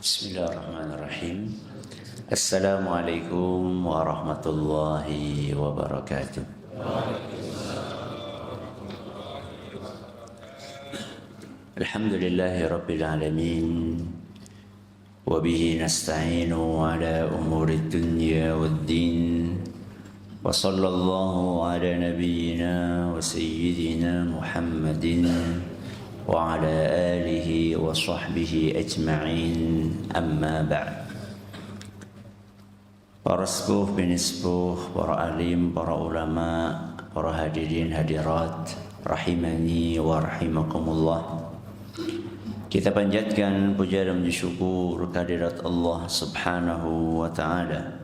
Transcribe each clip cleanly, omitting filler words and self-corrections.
Bismillahirrahmanirrahim. Assalamualaikum warahmatullahi wabarakatuh. Alhamdulillahi rabbil alamin. Wa bihi nasta'inu ala umuri dunya waddin. Wa sallallahu ala nabiyyina wa sayyidina Muhammadin wa ala alihi wa sahbihi ajma'in, amma ba'd. Para sepuh bin sepuh, para alim, para ulama, para hadirin hadirat rahimani wa rahimakumullah. Kita panjatkan puja dan syukur kehadirat Allah Subhanahu wa taala.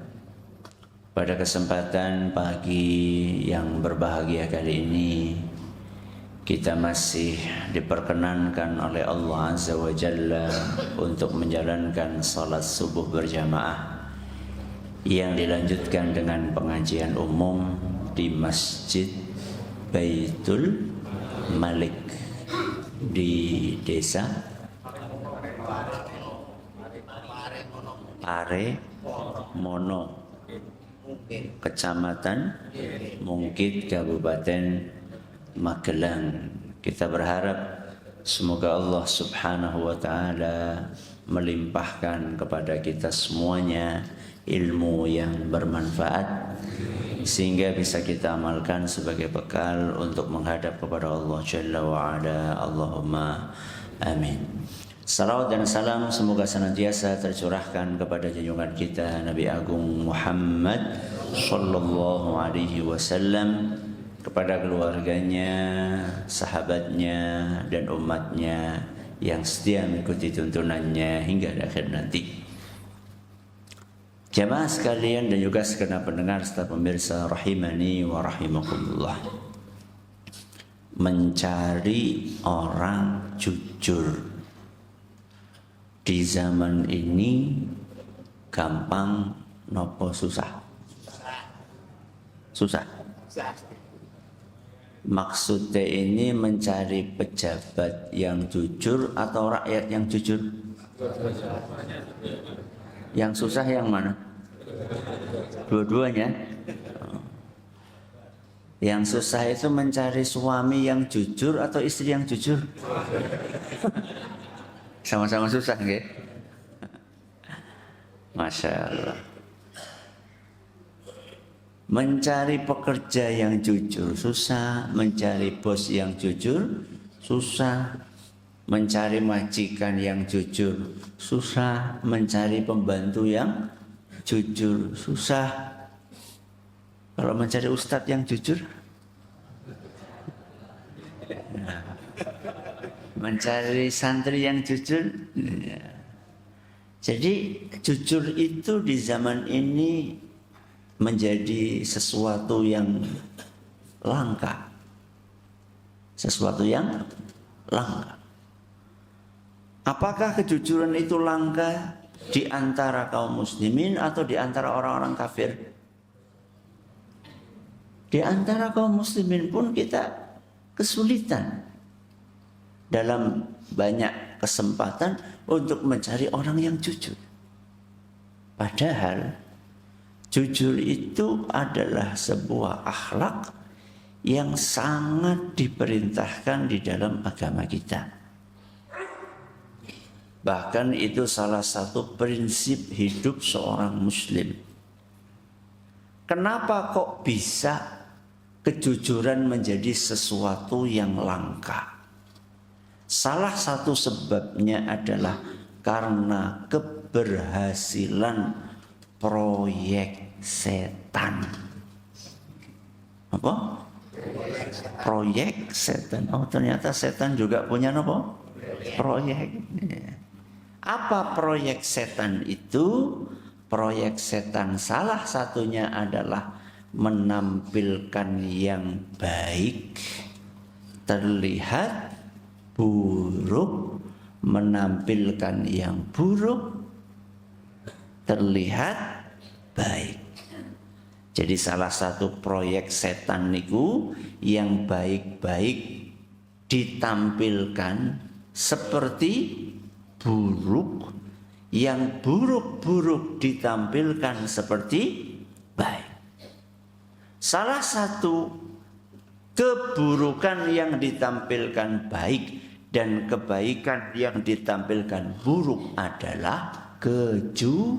Pada kesempatan pagi yang berbahagia kali ini, kita masih diperkenankan oleh Allah Azza wa Jalla untuk menjalankan salat subuh berjamaah yang dilanjutkan dengan pengajian umum di Masjid Baitul Malik di desa Paremono, Kecamatan Mungkit, Kabupaten Magelang. Kita berharap semoga Allah Subhanahu wa taala melimpahkan kepada kita semuanya ilmu yang bermanfaat sehingga bisa kita amalkan sebagai bekal untuk menghadap kepada Allah Jalla wa Ala. Allahumma amin. Salawat dan salam semoga senantiasa tercurahkan kepada junjungan kita Nabi Agung Muhammad sallallahu alaihi wasallam, kepada keluarganya, sahabatnya, dan umatnya yang setia mengikuti tuntunannya hingga akhir nanti. Jamaah sekalian dan juga segenap pendengar serta pemirsa rahimani wa rahimakumullah. Mencari orang jujur di zaman ini gampang nopo susah? Susah. Maksudnya ini mencari pejabat yang jujur atau rakyat yang jujur? Yang susah yang mana? Dua-duanya. Yang susah itu mencari suami yang jujur atau istri yang jujur? Sama-sama susah, nggih? Masya Allah. Mencari pekerja yang jujur susah, mencari bos yang jujur susah, mencari majikan yang jujur susah, mencari pembantu yang jujur susah. Kalau mencari ustadz yang jujur, mencari santri yang jujur. Jadi jujur itu di zaman ini menjadi sesuatu yang langka. Sesuatu yang langka. Apakah kejujuran itu langka di antara kaum muslimin atau di antara orang-orang kafir? Di antara kaum muslimin pun kita kesulitan dalam banyak kesempatan untuk mencari orang yang jujur. Padahal jujur itu adalah sebuah akhlak yang sangat diperintahkan di dalam agama kita. Bahkan itu salah satu prinsip hidup seorang muslim. Kenapa kok bisa kejujuran menjadi sesuatu yang langka? Salah satu sebabnya adalah karena keberhasilan proyek setan. Apa? Proyek setan. Oh, ternyata setan juga punya apa? Proyek. Apa proyek setan itu? Proyek setan salah satunya adalah menampilkan yang baik terlihat buruk, menampilkan yang buruk terlihat baik. Jadi salah satu proyek setan niku yang baik-baik ditampilkan seperti buruk yang buruk-buruk ditampilkan seperti baik. Salah satu keburukan yang ditampilkan baik dan kebaikan yang ditampilkan buruk adalah kejujuran.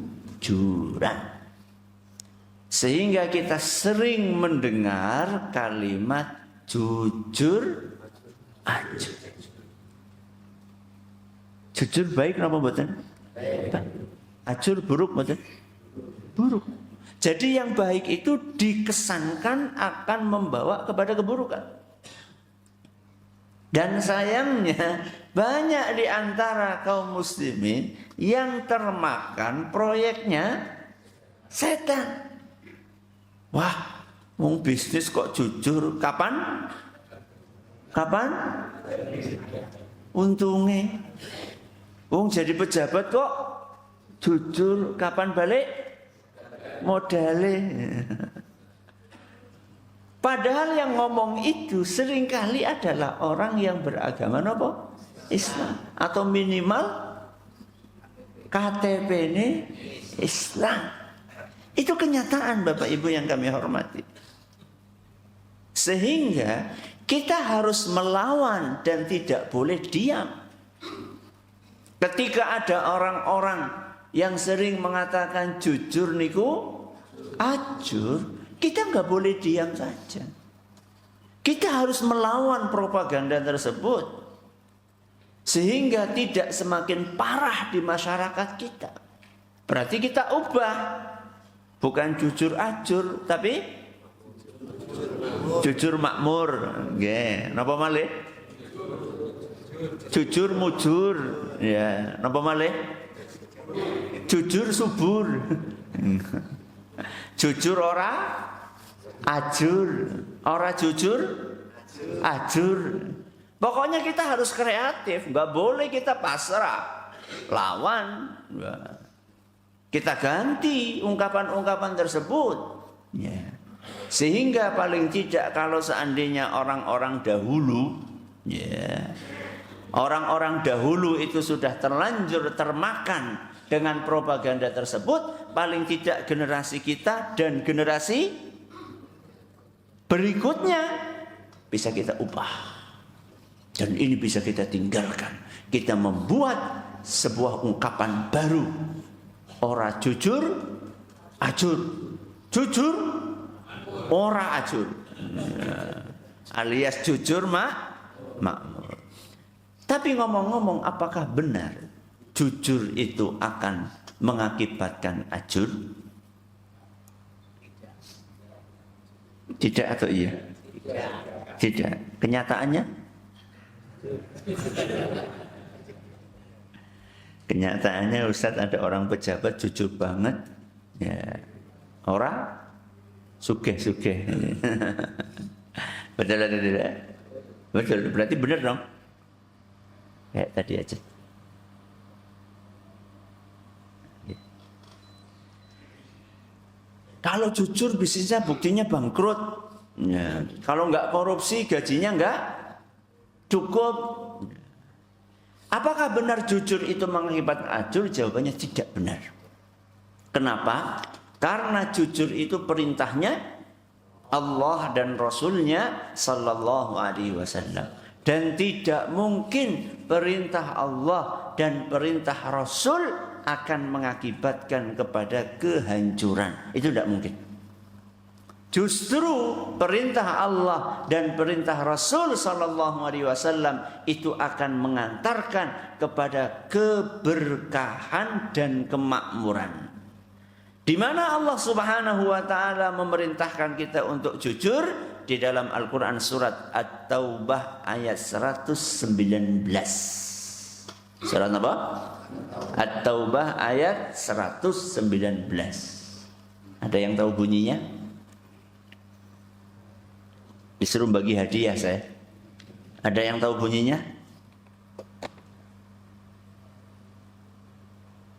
Sehingga kita sering mendengar kalimat jujur ajur. Jujur baik apa mboten? Ajur buruk mboten? Buruk. Jadi yang baik itu dikesankan akan membawa kepada keburukan. Dan sayangnya banyak di antara kaum muslimin yang termakan proyeknya setan. Wah, mau bisnis kok jujur, kapan? Untungnya. Wong jadi pejabat kok jujur, kapan balik? Modalnya. Padahal yang ngomong itu seringkali adalah orang yang beragama apa? Islam. Atau minimal KTP ini Islam. Itu kenyataan Bapak Ibu yang kami hormati. Sehingga kita harus melawan dan tidak boleh diam. Ketika ada orang-orang yang sering mengatakan jujur niku ajur, kita nggak boleh diam saja. Kita harus melawan propaganda tersebut. Sehingga tidak semakin parah di masyarakat kita. Berarti kita ubah. Bukan jujur ajur, tapi jujur makmur. Nggih, napa malih? Jujur mujur. Ya, napa malih? Jujur subur. Jujur ora ajur. Ora jujur ajur. Pokoknya kita harus kreatif, nggak boleh kita pasrah. Lawan. Kita ganti ungkapan-ungkapan tersebut. Ya. Sehingga paling tidak kalau seandainya orang-orang dahulu, ya, orang-orang dahulu itu sudah terlanjur termakan dengan propaganda tersebut, paling tidak generasi kita dan generasi berikutnya bisa kita ubah. Dan ini bisa kita tinggalkan. Kita membuat sebuah ungkapan baru. Ora jujur, ajur. Jujur, ora ajur. Alias jujur makmur. Tapi ngomong-ngomong, apakah benar jujur itu akan mengakibatkan ajur? Tidak atau iya? Tidak. Kenyataannya? Kenyataannya Ustadz ada orang pejabat jujur banget, ya, orang sugih-sugih. Betul atau tidak? Betul, berarti benar dong. Kayak tadi aja. Ya. Kalau jujur bisnisnya buktinya bangkrut. Ya. Kalau nggak korupsi gajinya nggak cukup. Apakah benar jujur itu mengakibatkan ajur? Jawabannya tidak benar. Kenapa? Karena jujur itu perintahnya Allah dan Rasulnya Sallallahu Alaihi Wasallam. Dan tidak mungkin perintah Allah dan perintah Rasul akan mengakibatkan kepada kehancuran. Itu tidak mungkin. Justru perintah Allah dan perintah Rasul Sallallahu Alaihi Wasallam itu akan mengantarkan kepada keberkahan dan kemakmuran. Di mana Allah Subhanahu Wa Taala memerintahkan kita untuk jujur di dalam Al-Quran surat At-Taubah ayat 119. Surat apa? At-Taubah ayat 119. Ada yang tahu bunyinya? Disuruh bagi hadiah saya. Ada yang tahu bunyinya?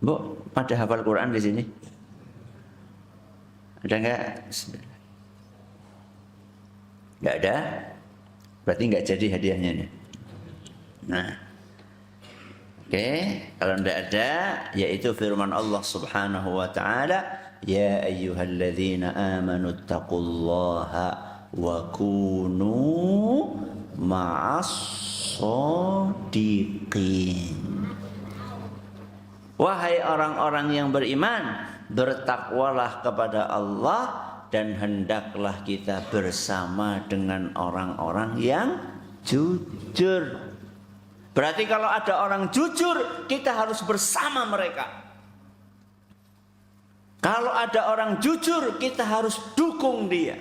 Bu, pada hafal Quran di sini? Ada enggak? Enggak ada? Berarti enggak jadi hadiahnya nih. Nah, Oke, kalau tidak ada, yaitu firman Allah Subhanahu wa taala, ya ayyuhalladzina amanu taqullaha wa kunu ma'as shodiqin. Wahai orang-orang yang beriman, bertakwalah kepada Allah dan hendaklah kita bersama dengan orang-orang yang jujur. Berarti kalau ada orang jujur, kita harus bersama mereka. Kalau ada orang jujur, kita harus dukung dia.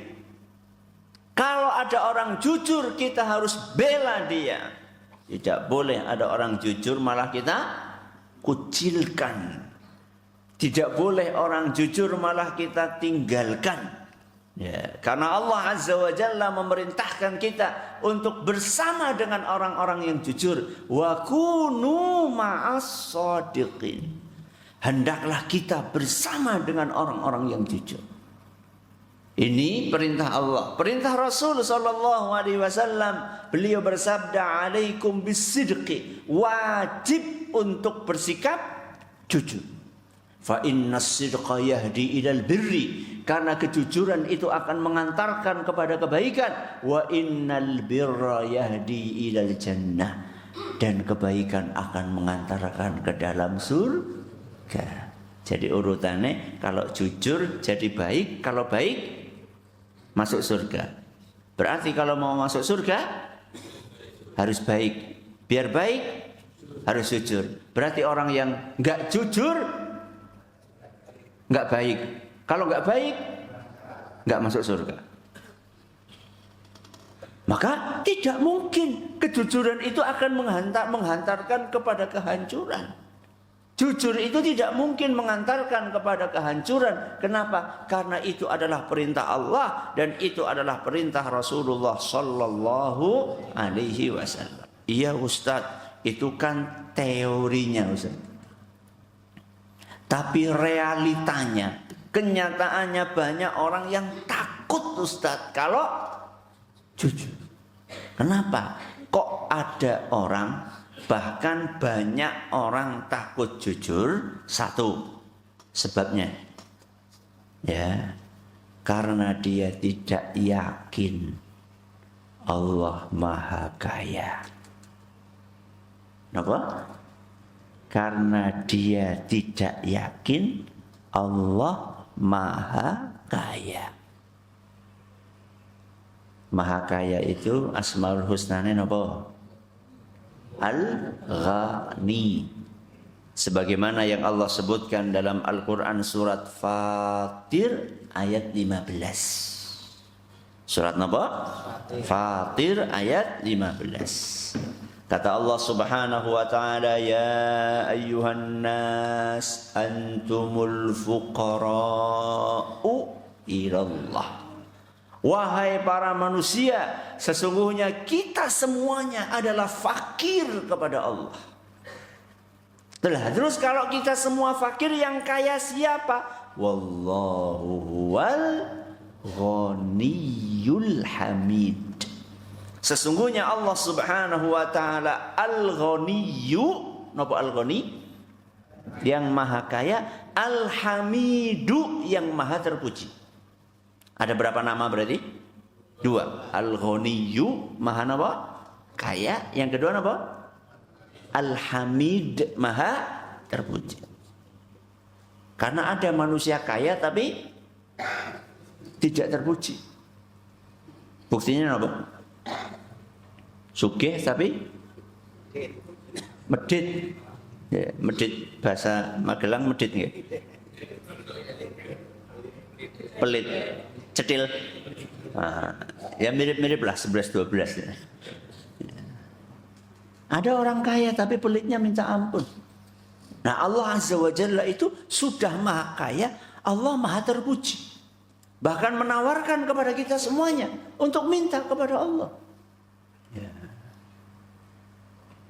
Kalau ada orang jujur, kita harus bela dia. Tidak boleh ada orang jujur malah kita kucilkan. Tidak boleh orang jujur malah kita tinggalkan. Ya, karena Allah Azza wa Jalla memerintahkan kita untuk bersama dengan orang-orang yang jujur. Wa kunu ma'as shodiqin. Hendaklah kita bersama dengan orang-orang yang jujur. Ini perintah Allah. Perintah Rasul sallallahu alaihi wasallam. Beliau bersabda, "Alaikum bisidqi." Wajib untuk bersikap jujur. Fa innas sidqa yahdi ilal birri. Karena kejujuran itu akan mengantarkan kepada kebaikan. Wa innal birra yahdi ilal jannah. Dan kebaikan akan mengantarkan ke dalam surga. Jadi urutannya, kalau jujur jadi baik, kalau baik masuk surga. Berarti kalau mau masuk surga harus baik. Biar baik harus jujur. Berarti orang yang enggak jujur enggak baik. Kalau enggak baik enggak masuk surga. Maka tidak mungkin kejujuran itu akan menghantarkan kepada kehancuran. Jujur itu tidak mungkin mengantarkan kepada kehancuran. Kenapa? Karena itu adalah perintah Allah dan itu adalah perintah Rasulullah sallallahu alaihi wasallam. Iya Ustaz, itu kan teorinya Ustaz. Tapi realitanya, kenyataannya banyak orang yang takut Ustaz kalau jujur. Kenapa? Kok ada orang, bahkan banyak orang takut jujur? Satu sebabnya, ya, karena dia tidak yakin Allah Maha Kaya. Kenapa? Karena dia tidak yakin Allah Maha Kaya. Maha Kaya itu Asmaul Husnane napa? Al-Ghani. Sebagaimana yang Allah sebutkan dalam Al-Quran surat Fatir ayat 15. Surat napa? Fatir ayat 15. Kata Allah Subhanahu wa taala, ya ayyuhan nas antumul fuqara'u ilallah. Wahai para manusia, sesungguhnya kita semuanya adalah fakir kepada Allah. Terus kalau kita semua fakir, yang kaya siapa? Wallahu huwal ghaniyul hamid. Sesungguhnya Allah Subhanahu wa taala al-ghaniyyu, napa al-ghani? Yang maha kaya, al-hamidu, yang maha terpuji. Ada berapa nama berarti? Dua. Al-ghaniyyu, maha napa? Kaya. Yang kedua napa? Al-hamid, maha terpuji. Karena ada manusia kaya tapi tidak terpuji. Buktinya apa? Sugih tapi medit. Ya, medit bahasa Magelang medit nggih. Pelit, cetil. Nah, ya mirip-mirip lah 11-12 ya. Ada orang kaya tapi pelitnya minta ampun. Nah, Allah Azza wa Jalla itu sudah maha kaya, Allah maha terpuji. Bahkan menawarkan kepada kita semuanya untuk minta kepada Allah. Ya.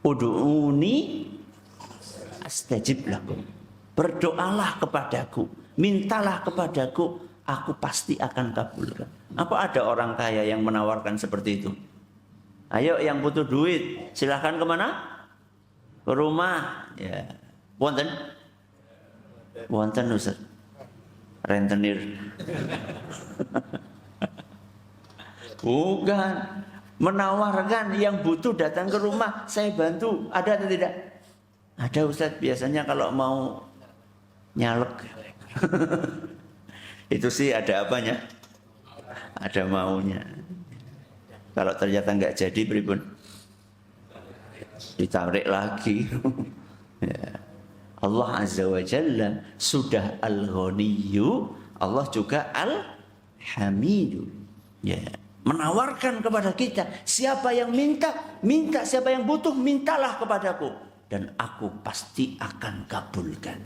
Ud'uni astajib lakum. Berdoalah kepadaku, mintalah kepadaku, aku pasti akan kabulkan. Apa ada orang kaya yang menawarkan seperti itu? Ayo yang butuh duit, silahkan kemana? Ke rumah ya. Wonten? Wonten Ustaz. Rentenir. Bukan. Menawarkan yang butuh datang ke rumah, saya bantu. Ada atau tidak? Ada Ustaz, biasanya kalau mau nyalek. Itu sih ada apanya? Ada maunya. Kalau ternyata nggak jadi pripun? Ditarik lagi. Ya. Allah Azza wa Jalla sudah Al-Ghaniyyu, Allah juga Al-Hamidu. Ya. Menawarkan kepada kita, siapa yang minta, minta. Siapa yang butuh, mintalah kepadaku. Dan aku pasti akan kabulkan.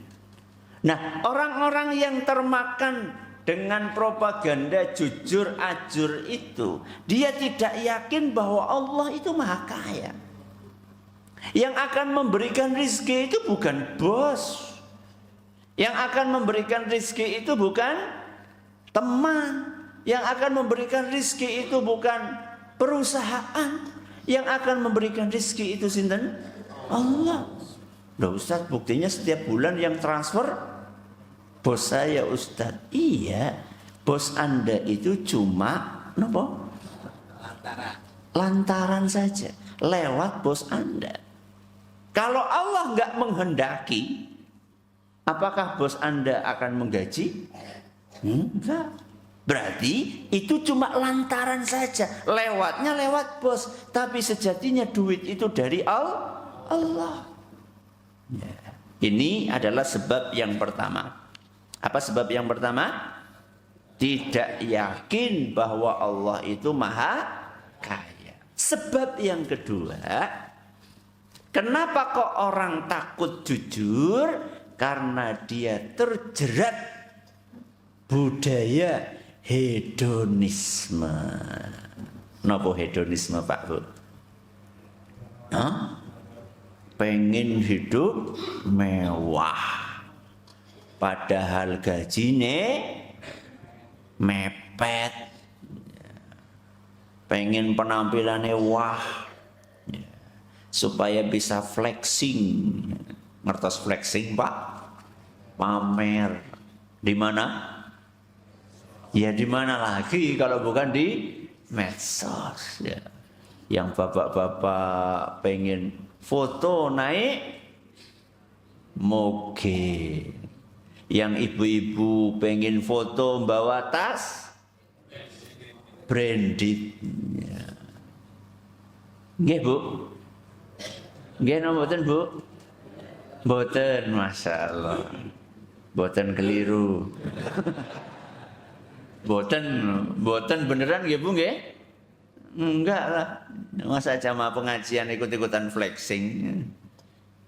Nah, orang-orang yang termakan dengan propaganda jujur ajur itu, dia tidak yakin bahwa Allah itu maha kaya. Yang akan memberikan rizki itu bukan bos. Yang akan memberikan rizki itu bukan teman. Yang akan memberikan rizki itu bukan perusahaan. Yang akan memberikan rizki itu sinten? Allah. Loh Ustaz, buktinya setiap bulan yang transfer bos saya Ustaz. Iya, bos Anda itu cuma apa? Lantaran saja, lewat bos Anda. Kalau Allah nggak menghendaki, apakah bos Anda akan menggaji? Enggak. Berarti itu cuma lantaran saja, lewatnya lewat bos, tapi sejatinya duit itu dari Allah. Ya. Ini adalah sebab yang pertama. Apa sebab yang pertama? Tidak yakin bahwa Allah itu maha kaya. Sebab yang kedua, kenapa kok orang takut jujur? Karena dia terjerat budaya hedonisme. Napa hedonisme Pak Bu? Hah? Pengen hidup mewah. Padahal gajine mepet. Pengen penampilannya wah. Supaya bisa flexing. Ngertos flexing Pak? Pamer. Di mana? Ya di mana lagi kalau bukan di medsos ya. Yang bapak-bapak pengen foto naik moge. Yang ibu-ibu pengen foto bawa tas branded. Ya. Nggih Bu? Nggih napa mboten Bu? Mboten, masyaallah. Mboten keliru. Boten beneran nggih Bu nggih? Enggak lah. Masa jamaah pengajian ikut-ikutan flexing.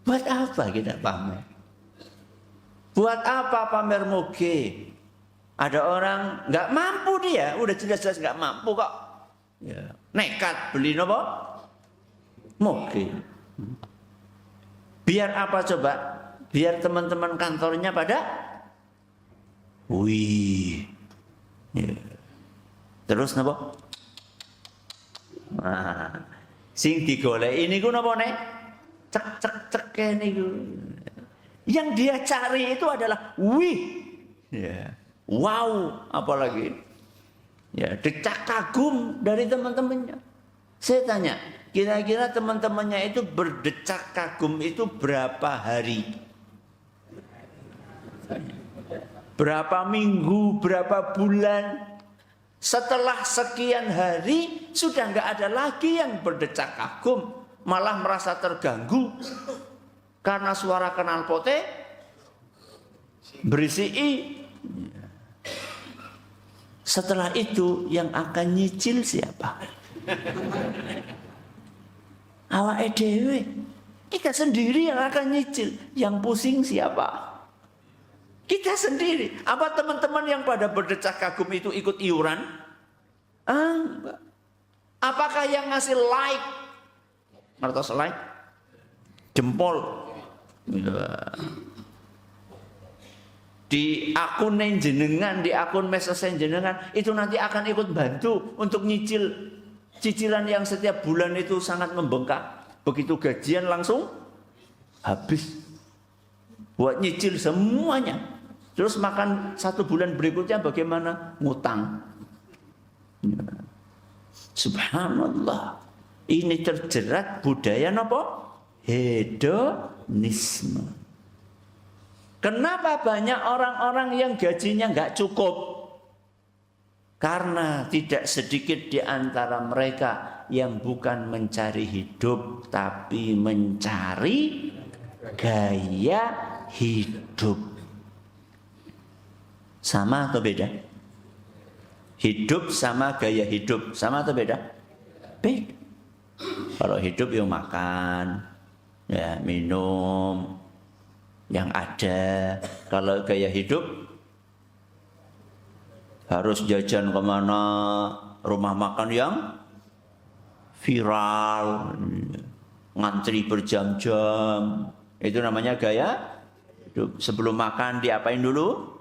Buat apa kita pamer? Buat apa pamer moge? Ada orang nggak mampu dia, udah jelas-jelas nggak mampu kok. Ya. Nekat beli nopo? Moge. Biar apa coba? Biar teman-teman kantornya pada wih. Ya. Terus napa? Nah, sing digoleki niku napa nek? Cek niku. Yang dia cari itu adalah wih. Ya. Wow, apalagi? Ya, decak kagum dari teman-temannya. Saya tanya, kira-kira teman-temannya itu berdecak kagum itu berapa hari? Berapa minggu, berapa bulan? Setelah sekian hari sudah nggak ada lagi yang berdecak kagum, malah merasa terganggu karena suara knalpote berisi i. Setelah itu yang akan nyicil siapa? Awake dhewe. Kita sendiri yang akan nyicil, yang pusing siapa? Kita sendiri. Apa teman-teman yang pada berdecak kagum itu ikut iuran? Enggak. Apakah yang ngasih like? Ngertos like? Jempol. Ya. Di akun jenengan, di akun medsos jenengan, itu nanti akan ikut bantu untuk nyicil cicilan yang setiap bulan itu sangat membengkak. Begitu gajian langsung habis buat nyicil semuanya. Terus makan 1 bulan berikutnya bagaimana? Ngutang. Subhanallah. Ini terjerat budaya apa? Hedonisme. Kenapa banyak orang-orang yang gajinya nggak cukup? Karena tidak sedikit di antara mereka yang bukan mencari hidup, tapi mencari gaya hidup. Sama atau beda? Hidup sama gaya hidup, sama atau beda? Beda. Kalau hidup ya makan, ya minum, yang ada. Kalau gaya hidup harus jajan kemana, rumah makan yang viral, ngantri berjam-jam. Itu namanya gaya hidup. Sebelum makan diapain dulu?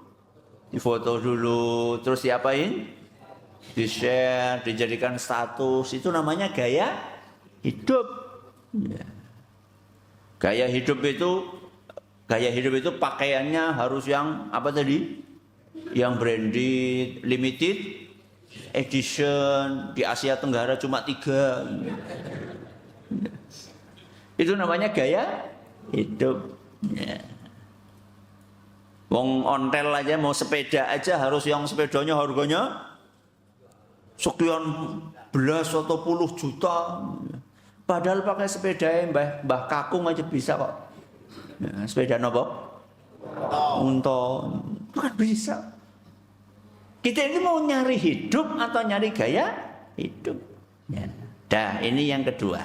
Difoto dulu, terus diapain? Di-share, dijadikan status. Itu namanya gaya hidup. Gaya hidup itu pakaiannya harus yang apa tadi? Yang branded, limited edition, di Asia Tenggara cuma 3. Itu namanya gaya hidup. Wong ontel aja mau sepeda aja harus yang sepedanya harganya sekian belas atau puluh juta. Padahal pakai sepeda Mbah Kakung aja bisa kok. Sepeda nopo? Unta. Itu kan bisa. Kita ini mau nyari hidup atau nyari gaya hidup? Dah, ini yang kedua.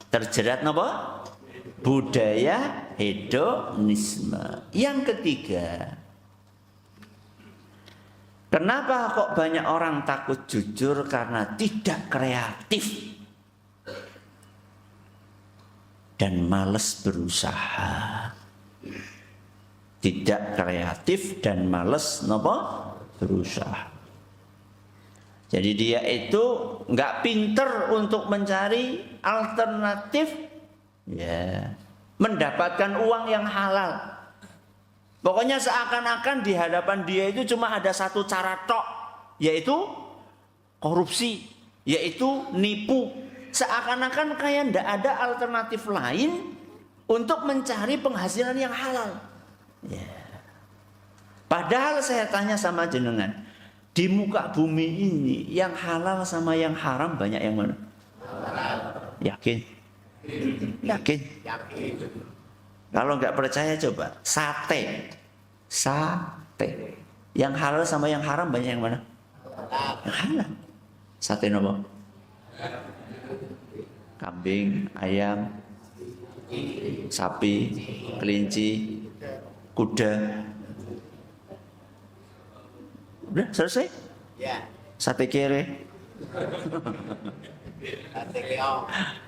Terjerat nopo? Budaya hedonisme. Yang ketiga, kenapa kok banyak orang takut jujur? Karena tidak kreatif dan malas berusaha. Tidak kreatif dan malas berusaha. Jadi dia itu nggak pinter untuk mencari alternatif, ya, mendapatkan uang yang halal. Pokoknya seakan-akan di hadapan dia itu cuma ada satu cara tok, yaitu korupsi, yaitu nipu. Seakan-akan kayak ndak ada alternatif lain untuk mencari penghasilan yang halal. Ya. Padahal saya tanya sama jenengan, di muka bumi ini yang halal sama yang haram banyak yang mana? Halal. Yakin? Yakin? Yakin. Kalau nggak percaya coba sate. Yang halal sama yang haram banyak yang mana? Halal. Yang halal. Sate nopo? Kambing, ayam, sapi, kelinci, kuda. Udah selesai? Ya. Sate kere.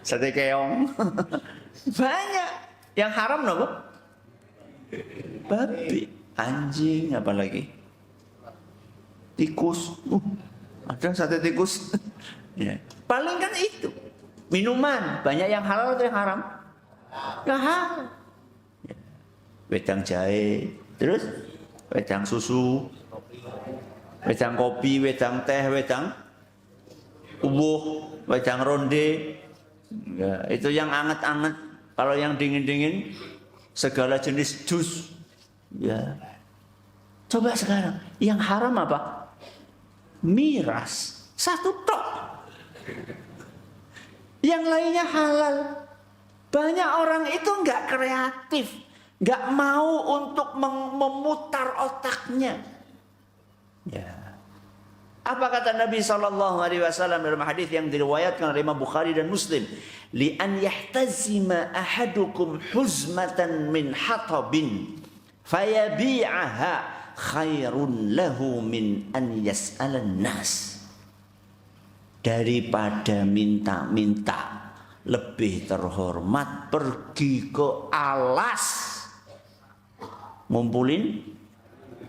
Sate keong. Banyak. Yang haram nopo? Babi, anjing, apa lagi? Tikus. Ada sate tikus. Ya. Paling kan itu. Minuman, banyak yang halal atau yang haram? Yang halal. Ya. Wedang jahe, terus wedang susu, wedang kopi, wedang teh, wedang ubuh, wedang ronde. Ya, itu yang anget-anget. Kalau yang dingin-dingin, segala jenis jus. Ya. Coba sekarang, yang haram apa? Miras. Satu tok. Yang lainnya halal. Banyak orang itu nggak kreatif, nggak mau untuk memutar otaknya. Ya. Apa kata Nabi SAW dalam hadis yang diriwayatkan oleh Imam Bukhari dan Muslim? Li an yahtazima ahadukum huzmatan min hatabin fayabi'aha khairun lahu min an yas'alan nas. Daripada minta-minta, lebih terhormat pergi ke alas ngumpulin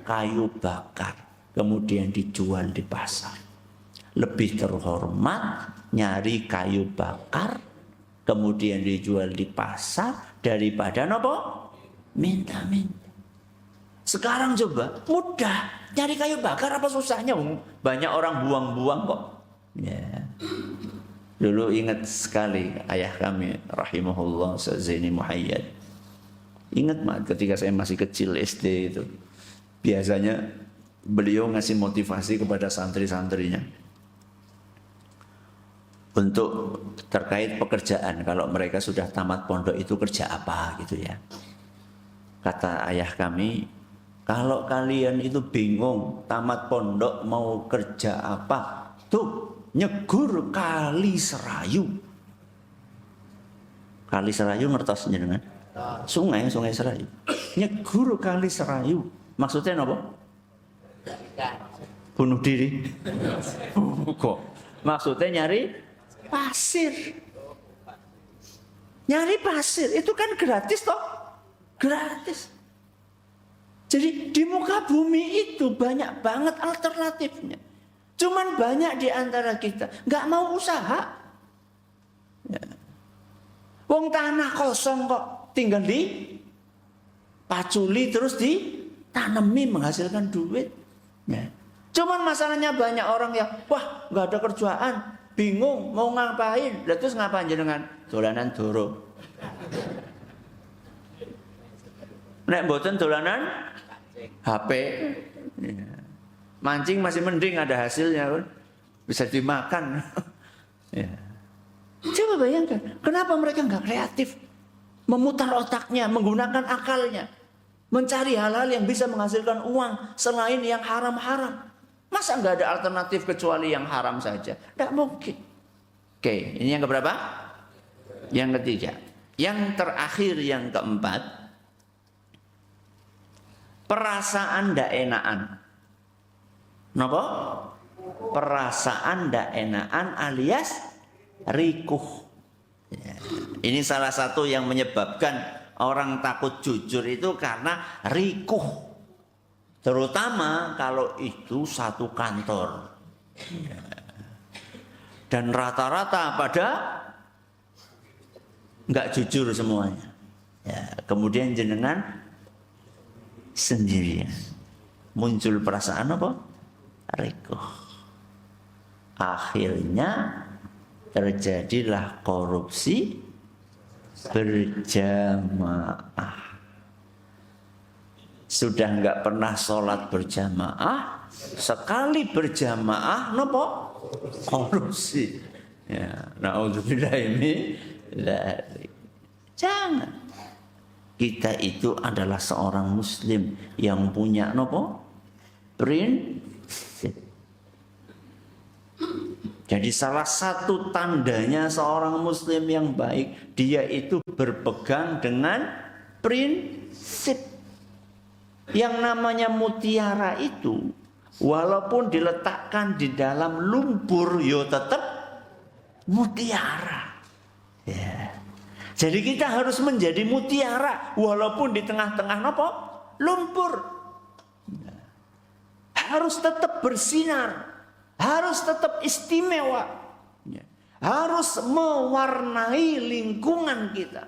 kayu bakar kemudian dijual di pasar. Lebih terhormat nyari kayu bakar kemudian dijual di pasar daripada nopo minta-minta. Sekarang coba mudah nyari kayu bakar, apa susahnya? Banyak orang buang-buang kok. Ya. Dulu ingat sekali ayah kami rahimahullah Zaini Muhayyad. Ingat banget ketika saya masih kecil SD itu. Biasanya beliau ngasih motivasi kepada santri-santrinya untuk terkait pekerjaan. Kalau mereka sudah tamat pondok itu kerja apa gitu ya. Kata ayah kami, kalau kalian itu bingung tamat pondok mau kerja apa, tuh nyegur Kali Serayu. Kali Serayu ngertos jenengan? Sungai Serayu. Nyegur Kali Serayu. Maksudnya apa? Bunuh diri. Kok? Maksudnya nyari pasir. Nyari pasir itu kan gratis toh? Gratis. Jadi di muka bumi itu banyak banget alternatifnya. Cuman banyak di antara kita nggak mau usaha. Ya. Wong tanah kosong kok, tinggal di paculi terus ditanemi menghasilkan duit. Ya. Cuman masalahnya banyak orang yang wah nggak ada kerjaan, bingung mau ngapain. Lah terus ngapain jenengan? Dolanan doro. Nek mboten dolanan HP. Ya. Mancing masih mending ada hasilnya kan. Bisa dimakan. Ya. Coba bayangkan, kenapa mereka nggak kreatif? Memutar otaknya, menggunakan akalnya. Mencari hal-hal yang bisa menghasilkan uang selain yang haram-haram. Masa nggak ada alternatif kecuali yang haram saja? Nggak mungkin. Oke, ini yang keberapa? Yang ketiga. Yang terakhir, yang keempat. Perasaan ndak enakan. Napa? Perasaan ndak enakan alias rikuh. Ya. Ini salah satu yang menyebabkan orang takut jujur itu karena rikuh. Terutama kalau itu satu kantor. Ya. Dan rata-rata pada nggak jujur semuanya. Ya. Kemudian jenengan sendirian. Muncul perasaan apa? Rikuh. Akhirnya terjadilah korupsi berjamaah. Sudah nggak pernah sholat berjamaah, sekali berjamaah nopo korupsi. Ya, naudzubillah ini. Jangan. Kita itu adalah seorang muslim yang punya nopo prinsip. Jadi salah satu tandanya seorang muslim yang baik, dia itu berpegang dengan prinsip. Yang namanya mutiara itu, walaupun diletakkan di dalam lumpur, yo tetap mutiara. Ya. Jadi kita harus menjadi mutiara, walaupun di tengah-tengah nopo lumpur. Harus tetap bersinar. Harus tetap istimewa. Harus mewarnai lingkungan kita.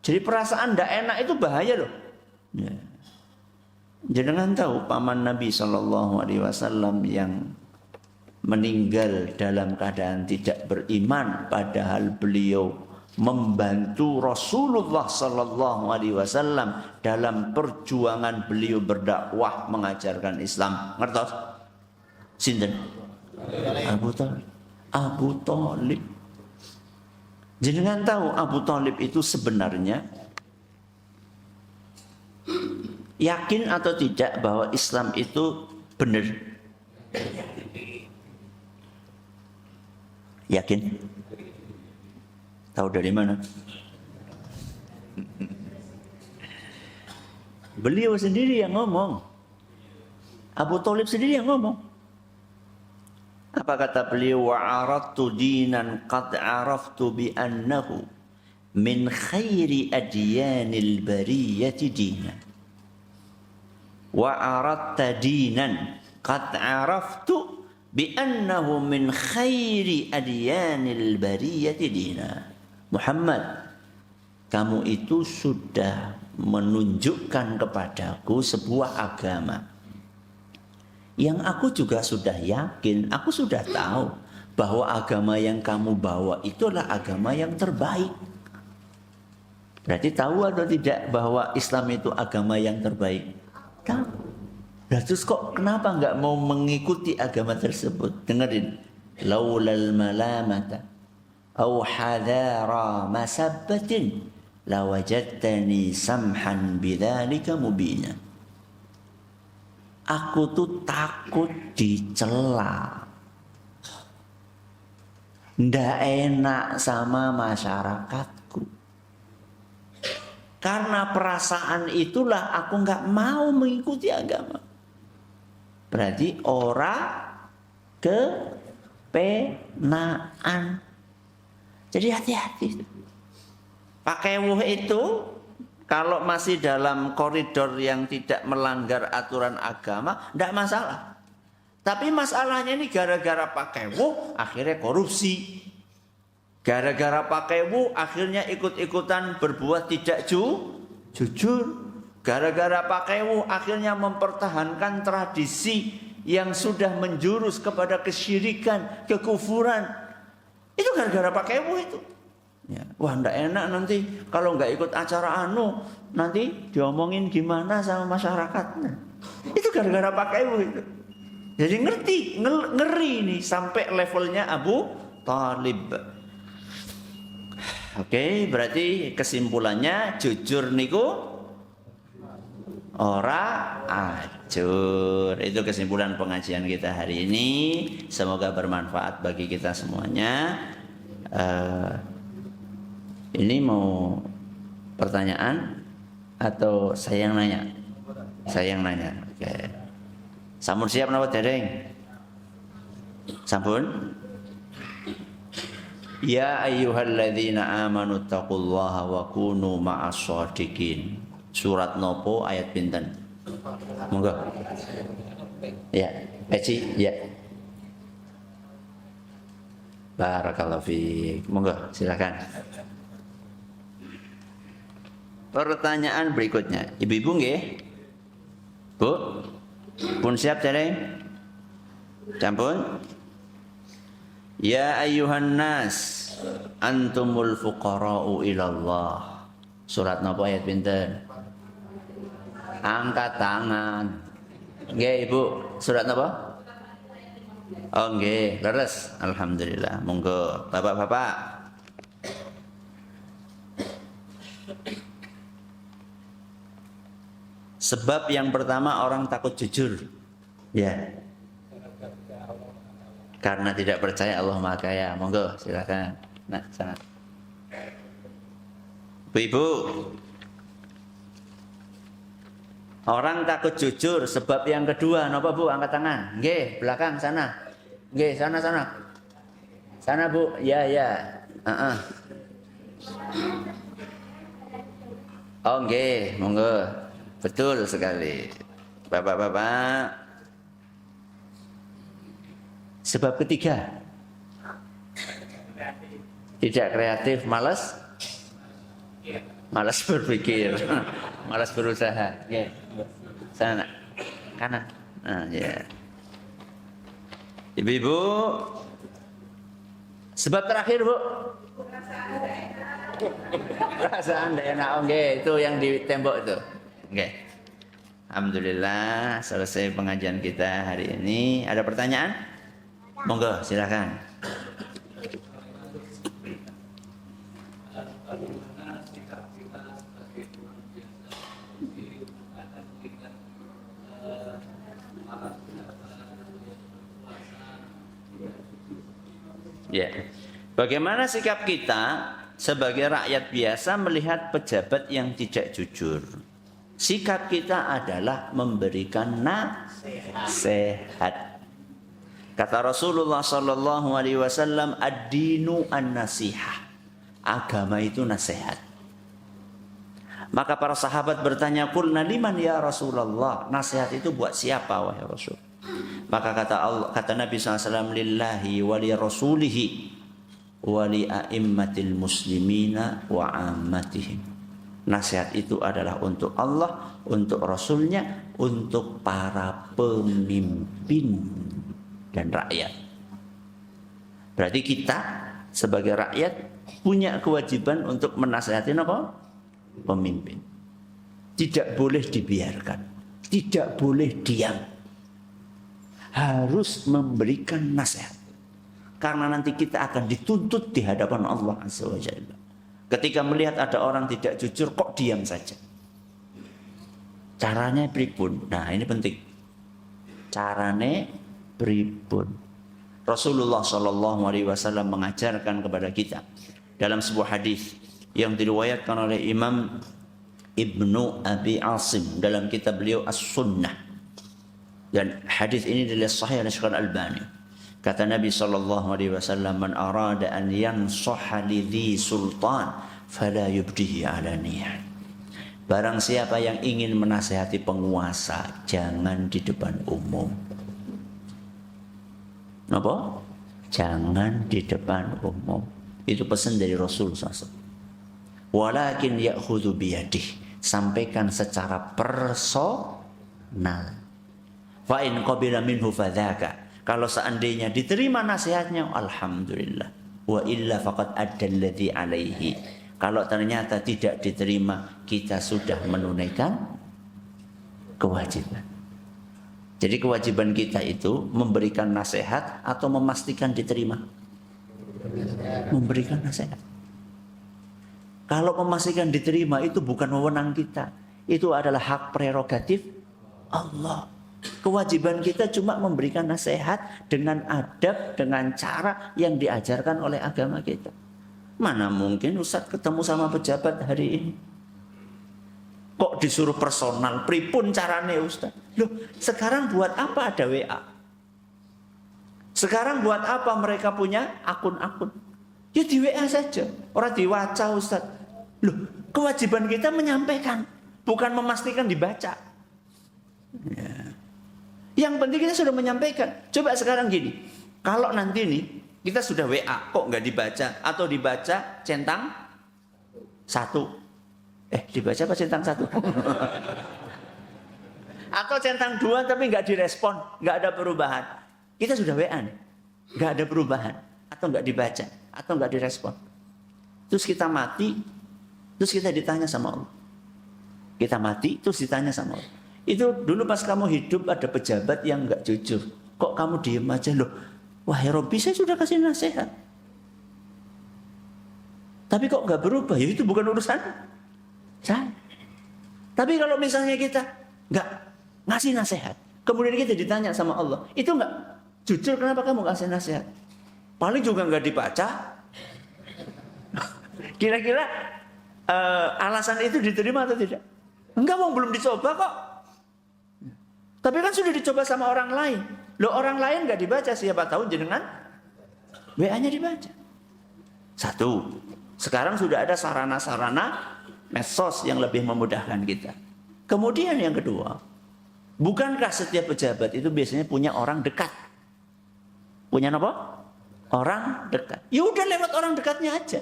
Jadi perasaan tidak enak itu bahaya loh. Jangan tahu paman Nabi SAW yang meninggal dalam keadaan tidak beriman, padahal beliau membantu Rasulullah SAW dalam perjuangan beliau berdakwah mengajarkan Islam. Ngertos? Sinten? Abu Thalib. Abu Thalib. Jangan tahu Abu Thalib itu sebenarnya yakin atau tidak bahwa Islam itu benar? Yakin? Tahu dari mana? Beliau sendiri yang ngomong. Abu Thalib sendiri yang ngomong. Apa kata beliau? Wa'aradtu dinan qad araftu bi annahu min khairi adyanil bariyati dinan. Wa'aradta dinan qad araftu bi annahu min khairi adyanil bariyati dinan. Muhammad, kamu itu sudah menunjukkan kepadaku sebuah agama yang aku juga sudah yakin, aku sudah tahu bahwa agama yang kamu bawa itu adalah agama yang terbaik. Berarti tahu atau tidak bahwa Islam itu agama yang terbaik? Tahu. Nah, terus kok kenapa nggak mau mengikuti agama tersebut? Dengerin. Laulal malamata au hadara masabbatin lawajadtani samhan bidzalika mubina. Aku tuh takut dicela. Ndak enak sama masyarakatku. Karena perasaan itulah aku nggak mau mengikuti agama. Berarti ora kepenaan. Jadi hati-hati. Pakai wuh itu kalau masih dalam koridor yang tidak melanggar aturan agama, tidak masalah. Tapi masalahnya ini gara-gara pakai wuh akhirnya korupsi. Gara-gara pakai wuh akhirnya ikut-ikutan berbuat tidak jujur. Gara-gara pakai wuh akhirnya mempertahankan tradisi yang sudah menjurus kepada kesyirikan, kekufuran. Itu gara-gara pakai wuh itu. Ya. Wah, ndak enak nanti kalau nggak ikut acara nanti diomongin gimana sama masyarakatnya. Itu gara-gara pakai wuh itu. Jadi ngeri nih sampai levelnya Abu Thalib. Oke, berarti kesimpulannya jujur niku ora ajur. Itu kesimpulan pengajian kita hari ini. Semoga bermanfaat bagi kita semuanya. Ini mau pertanyaan atau saya yang nanya? Saya yang nanya. Oke. Sampun siap napa dereng? Sampun? Ya ayyuhalladzina amanu taqullaha wa kunu ma'as shadiqin. Surat nopo ayat pinten? Monggo. Ya, Eci, ya. Barakallahu fiik. Monggo, silakan. Pertanyaan berikutnya. Ibu-ibu nggih? Bu? Pun siap dereng? Sampun? Ya ayyuhan nas antumul fuqara'u ilallah. Surat napa ayat pinten? Angkat tangan. Nggih, Ibu. Surat napa? Oh nggih, leres. Alhamdulillah. Monggo, Bapak-bapak. Sebab yang pertama orang takut jujur. Ya. Karena tidak percaya Allah Maha Kaya. Monggo, silakan. Nah, sana. Ibu, orang takut jujur. Sebab yang kedua, napa Bu? Angkat tangan. Nggih, belakang sana. Nggih, sana. Sana Bu. Ya. Oh nggih, monggo. Betul sekali. Bapak-bapak. Sebab ketiga, tidak kreatif, malas berpikir, malas berusaha. Ya, sana, kanan. Nah, ya. Ibu-ibu, sebab terakhir Bu. Perasaan tidak enak, itu yang di tembok itu. Alhamdulillah, selesai pengajian kita hari ini. Ada pertanyaan? Monggo, silakan. Ya. Bagaimana sikap kita sebagai rakyat biasa melihat pejabat yang tidak jujur? Sikap kita adalah memberikan nasihat. Kata Rasulullah sallallahu alaihi wasallam, ad-dinu an-nasihah. Agama itu nasihat. Maka para sahabat bertanya, "Qulna liman ya Rasulullah?" Nasihat itu buat siapa wahai Rasul? Maka kata Nabi sallallahu alaihi wasallam, "Lillahi wa li rasulihi wa li a'immatil muslimina wa ammatihim. Nasihat itu adalah untuk Allah, untuk Rasulnya, untuk para pemimpin dan rakyat. Berarti kita sebagai rakyat punya kewajiban untuk menasihati apa? Pemimpin. Tidak boleh dibiarkan, tidak boleh diam. Harus memberikan nasihat. Karena nanti kita akan dituntut di hadapan Allah Azza wa Jalla. Ketika melihat ada orang tidak jujur, kok diam saja? Caranya pripun? Nah, ini penting. Caranya pripun? Rasulullah Shallallahu Alaihi Wasallam mengajarkan kepada kita dalam sebuah hadis yang diriwayatkan oleh Imam Ibnu Abi Asim dalam kitab beliau As-Sunnah, dan hadis ini dirilis sahih oleh Syekh Al-Albani. Kata Nabi Shallallahu Alaihi Wasallam, "Man arada an yansaha lidhi sultan, fala yubdihi alaniyah." Barang siapa yang ingin menasihati penguasa, jangan di depan umum. Apa? Jangan di depan umum. Itu pesan dari Rasul SAW. Walakin ya'khudhu biyadih. Sampaikan secara personal. Fa in qabila minhu fadzaka. Kalau seandainya diterima nasihatnya, alhamdulillah. Wa illa faqad adda alladhi alaihi. Kalau ternyata tidak diterima, kita sudah menunaikan kewajiban. Jadi kewajiban kita itu memberikan nasihat atau memastikan diterima? Memberikan nasihat. Kalau memastikan diterima itu bukan wewenang kita. Itu adalah hak prerogatif Allah. Kewajiban kita cuma memberikan nasihat dengan adab, dengan cara yang diajarkan oleh agama kita. Mana mungkin Ustaz ketemu sama pejabat hari ini? Kok disuruh personal? Pripun carane Ustaz? Loh, sekarang buat apa ada WA? Sekarang buat apa mereka punya akun-akun? Ya di WA saja, orang diwaca Ustaz. Loh, kewajiban kita menyampaikan, bukan memastikan dibaca. Ya. Yang penting kita sudah menyampaikan. Coba sekarang gini, kalau nanti nih kita sudah WA, kok nggak dibaca atau dibaca centang 1? Dibaca apa centang 1? Atau centang 2 tapi nggak direspon, nggak ada perubahan. Kita sudah WA nih, nggak ada perubahan, atau nggak dibaca, atau nggak direspon. Terus kita mati, terus kita ditanya sama Allah. Kita mati, terus ditanya sama Allah. Itu dulu pas kamu hidup ada pejabat yang nggak jujur. Kok kamu diem aja loh? Wahai Robbi, saya sudah kasih nasihat. Tapi kok nggak berubah? Ya itu bukan urusan saya. Tapi kalau misalnya kita nggak ngasih nasihat, kemudian kita ditanya sama Allah, itu nggak jujur, kenapa kamu ngasih nasihat? Paling juga nggak dibaca. Kira-kira alasan itu diterima atau tidak? Enggak, belum dicoba kok. Tapi kan sudah dicoba sama orang lain. Loh, orang lain nggak dibaca, siapa tahu jenengan WA-nya dibaca. Satu, sekarang sudah ada sarana-sarana medsos yang lebih memudahkan kita. Kemudian yang kedua, bukankah setiap pejabat itu biasanya punya orang dekat? Punya apa? Orang dekat. Ya udah, lewat orang dekatnya aja.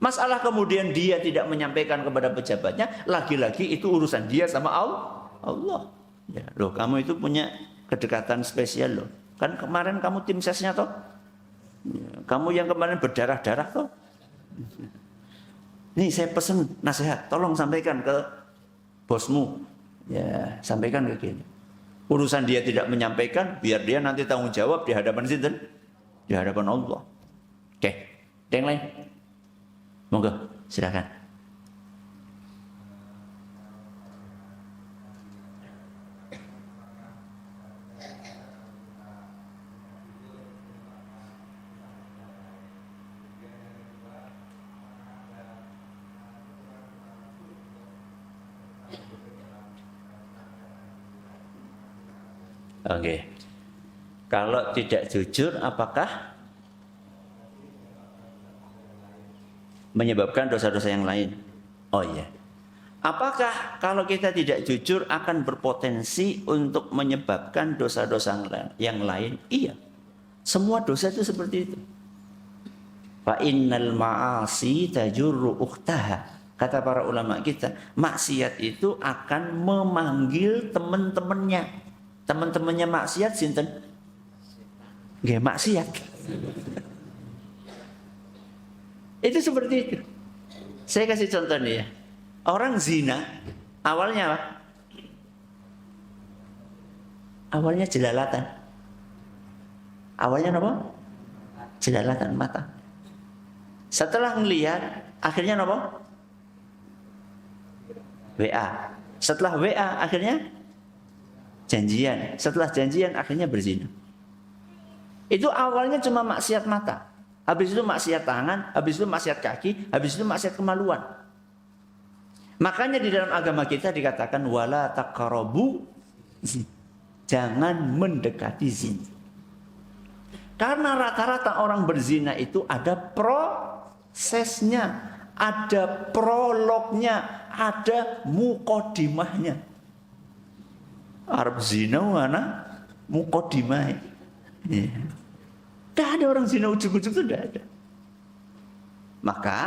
Masalah kemudian dia tidak menyampaikan kepada pejabatnya, lagi-lagi itu urusan dia sama Allah. Ya, loh, kamu itu punya kedekatan spesial loh. Kan kemarin kamu tim sesnya toh? Ya, kamu yang kemarin berdarah-darah toh? Nih saya pesen nasihat, tolong sampaikan ke bosmu. Ya, sampaikan ke gini. Urusan dia tidak menyampaikan, biar dia nanti tanggung jawab di hadapan sinten? Di hadapan Allah. Oke, ada yang lain? Monggo, silakan. Oke. Kalau tidak jujur, apakah menyebabkan dosa-dosa yang lain? Oh iya. Apakah kalau kita tidak jujur akan berpotensi untuk menyebabkan dosa-dosa yang lain? Iya. Semua dosa itu seperti itu. Fa innal ma'asi tajurru ukhtaha. Kata para ulama kita, maksiat itu akan memanggil teman-temannya. Teman-temannya maksiat sinten? Nggih, maksiat. Itu seperti itu. Saya kasih contoh nih ya. Orang zina awalnya apa? Awalnya jelalatan. Awalnya apa? Jelalatan mata. Setelah ngelihat, akhirnya apa? WA. Setelah WA akhirnya janjian. Setelah janjian akhirnya berzina. Itu awalnya cuma maksiat mata. Habis itu maksiat tangan, habis itu maksiat kaki, habis itu maksiat kemaluan. Makanya di dalam agama kita dikatakan wala taqrabu, jangan mendekati zina. Karena rata-rata orang berzina itu ada prosesnya, ada prolognya, ada mukodimahnya. Arab zina mana mukodimah? Tidak ada orang zina ujung-ujung itu, tidak ada. Maka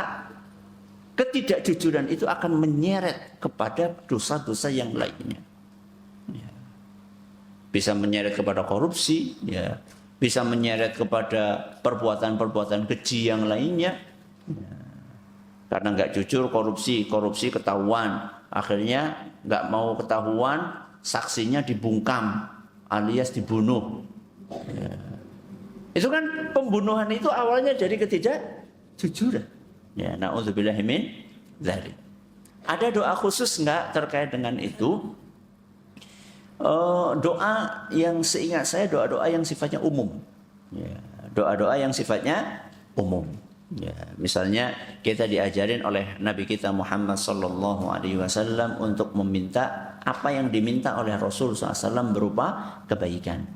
ketidakjujuran itu akan menyeret kepada dosa-dosa yang lainnya. Bisa menyeret kepada korupsi, ya. Bisa menyeret kepada perbuatan-perbuatan keji yang lainnya. Karena nggak jujur, korupsi ketahuan, akhirnya nggak mau ketahuan, saksinya dibungkam alias dibunuh. Ya. Itu kan pembunuhan itu awalnya dari ketidakjujuran. Ya, na'udzubillahi min dzalik. Ada doa khusus nggak terkait dengan itu? Doa yang seingat saya doa-doa yang sifatnya umum. Ya, doa-doa yang sifatnya umum. Ya, misalnya kita diajarin oleh Nabi kita Muhammad sallallahu alaihi wasallam untuk meminta apa yang diminta oleh Rasul SAW berupa kebaikan.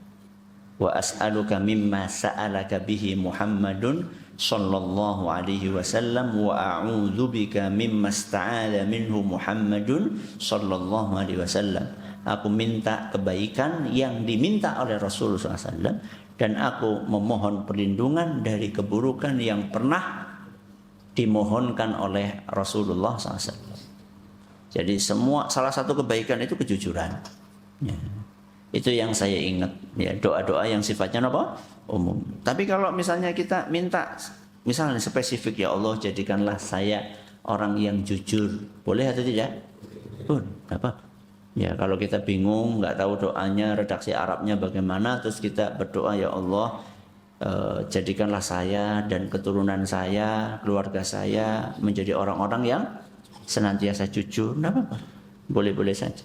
Wa as'aluka mimma sa'alaka bihi Muhammadun sallallahu alaihi wasallam wa a'udzubika mimma ista'ala minhu Muhammadun sallallahu alaihi wasallam. Aku minta kebaikan yang diminta oleh Rasulullah SAW dan aku memohon perlindungan dari keburukan yang pernah dimohonkan oleh Rasulullah SAW. Jadi salah satu kebaikan itu kejujuran. Ya. Itu yang saya ingat. Ya, doa-doa yang sifatnya apa? Umum. Tapi kalau misalnya kita minta, misalnya spesifik, ya Allah jadikanlah saya orang yang jujur, boleh atau tidak? Pun, apa? Ya, kalau kita bingung, nggak tahu doanya, redaksi Arabnya bagaimana, terus kita berdoa, ya Allah, jadikanlah saya dan keturunan saya, keluarga saya menjadi orang-orang yang senantiasa jujur. Nggak apa-apa, boleh-boleh saja.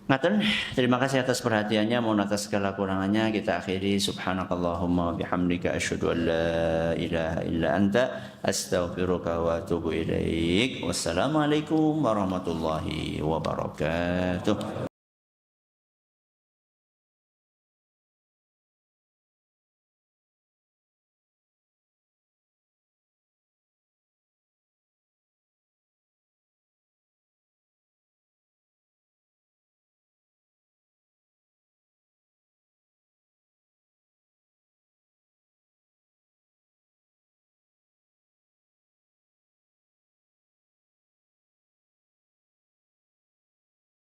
Ngaten, terima kasih atas perhatiannya, mohon atas segala kurangannya kita akhiri. Subhanakallahumma bihamdika asyhadu an la ilaha illa anta astaghfiruka wa atubu ilaik. Wassalamualaikum warahmatullahi wabarakatuh.